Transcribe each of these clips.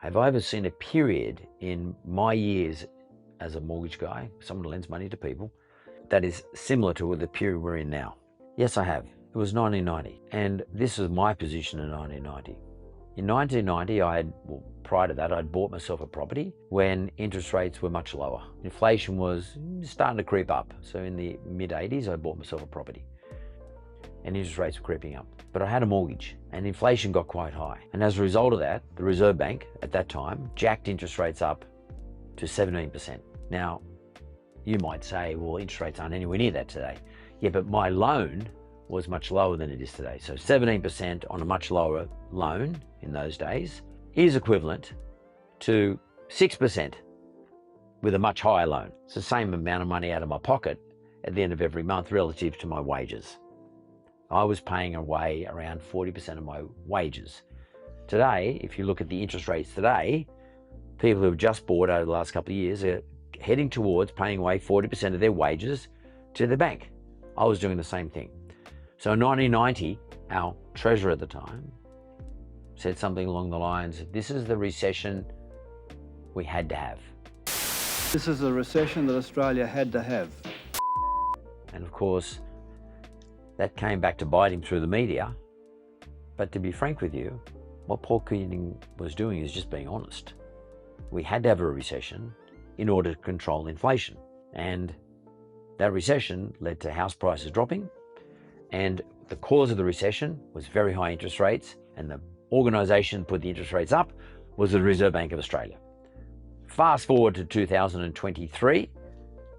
Have I ever seen a period in my years as a mortgage guy, someone who lends money to people, that is similar to the period we're in now? Yes, I have. It was 1990, and this was my position in 1990. In 1990, prior to that, I'd bought myself a property when interest rates were much lower. Inflation was starting to creep up. So in the mid-80s, I bought myself a property and interest rates were creeping up. But I had a mortgage and inflation got quite high. And as a result of that, the Reserve Bank at that time jacked interest rates up to 17%. Now, you might say, well, interest rates aren't anywhere near that today. Yeah, but my loan was much lower than it is today. So 17% on a much lower loan in those days is equivalent to 6% with a much higher loan. It's the same amount of money out of my pocket at the end of every month relative to my wages. I was paying away around 40% of my wages. Today, if you look at the interest rates today, people who have just bought over the last couple of years are heading towards paying away 40% of their wages to the bank. I was doing the same thing. So in 1990, our treasurer at the time said something along the lines, this is the recession we had to have. This is a recession that Australia had to have. And of course, that came back to bite him through the media. But to be frank with you, what Paul Keating was doing is just being honest. We had to have a recession in order to control inflation. And that recession led to house prices dropping. And the cause of the recession was very high interest rates. And the organisation that put the interest rates up was the Reserve Bank of Australia. Fast forward to 2023,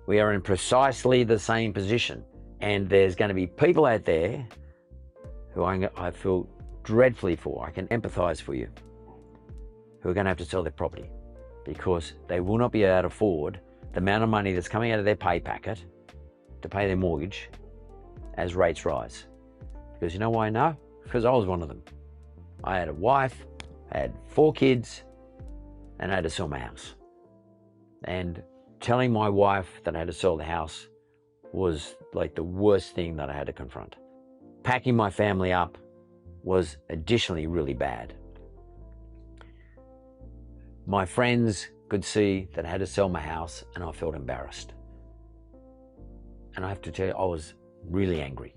we are in precisely the same position. And there's going to be people out there who I feel dreadfully for, I can empathise for you, who are going to have to sell their property because they will not be able to afford the amount of money that's coming out of their pay packet to pay their mortgage as rates rise. Because you know why I know? Because I was one of them. I had a wife, I had 4 kids, and I had to sell my house. And telling my wife that I had to sell the house was like the worst thing that I had to confront. Packing my family up was additionally really bad. My friends could see that I had to sell my house and I felt embarrassed. And I have to tell you, I was really angry.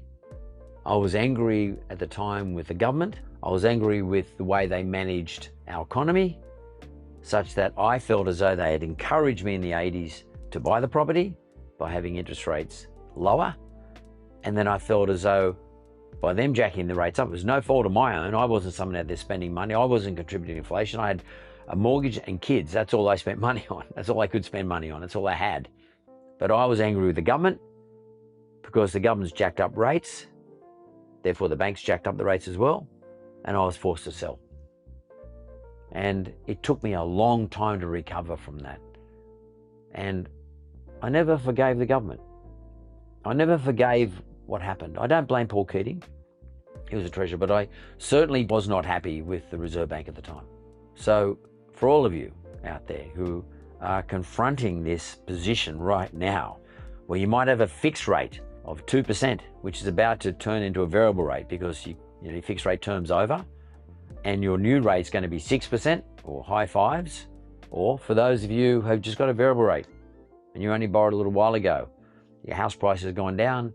I was angry at the time with the government. I was angry with the way they managed our economy, such that I felt as though they had encouraged me in the 80s to buy the property by having interest rates lower. And then I felt as though by them jacking the rates up, it was no fault of my own. I wasn't someone out there spending money. I wasn't contributing to inflation. I had a mortgage and kids. That's all I spent money on. That's all I could spend money on. That's all I had. But I was angry with the government because the government's jacked up rates. Therefore, the banks jacked up the rates as well. And I was forced to sell. And it took me a long time to recover from that. And I never forgave the government. I never forgave what happened. I don't blame Paul Keating. He was a treasurer, but I certainly was not happy with the Reserve Bank at the time. So for all of you out there who are confronting this position right now, where you might have a fixed rate of 2%, which is about to turn into a variable rate because your fixed rate term's over, and your new rate's going to be 6% or high fives, or for those of you who have just got a variable rate and you only borrowed a little while ago, your house price has gone down,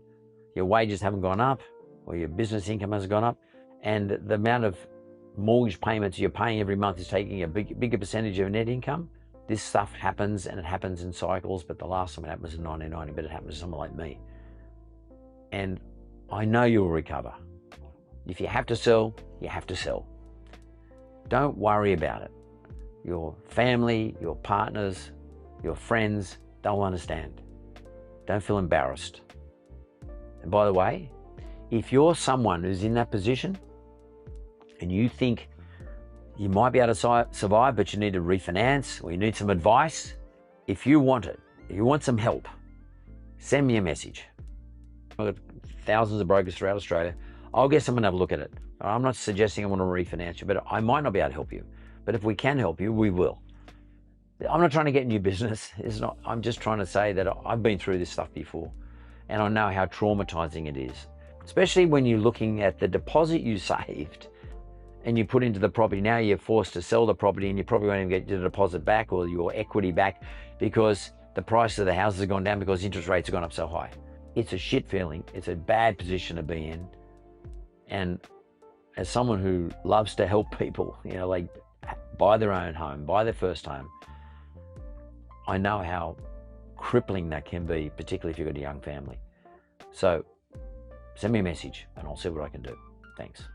your wages haven't gone up, or your business income hasn't gone up, and the amount of mortgage payments you're paying every month is taking a bigger percentage of your net income. This stuff happens, and it happens in cycles, but the last time it happened was in 1990, but it happened to someone like me. And I know you'll recover. If you have to sell, you have to sell. Don't worry about it. Your family, your partners, your friends don't understand. Don't feel embarrassed. And by the way, if you're someone who's in that position and you think you might be able to survive, but you need to refinance or you need some advice, if you want it, if you want some help, send me a message. I've got thousands of brokers throughout Australia. I'll get someone to have a look at it. I'm not suggesting I want to refinance you, but I might not be able to help you. But if we can help you, we will. I'm not trying to get in your business. I'm just trying to say that I've been through this stuff before and I know how traumatizing it is, especially when you're looking at the deposit you saved and you put into the property. Now you're forced to sell the property, and you probably won't even get your deposit back or your equity back because the price of the houses have gone down because interest rates have gone up so high. It's a shit feeling. It's a bad position to be in. And as someone who loves to help people, you know, like buy their own home, buy their first home, I know how crippling that can be, particularly if you've got a young family. So send me a message and I'll see what I can do. Thanks.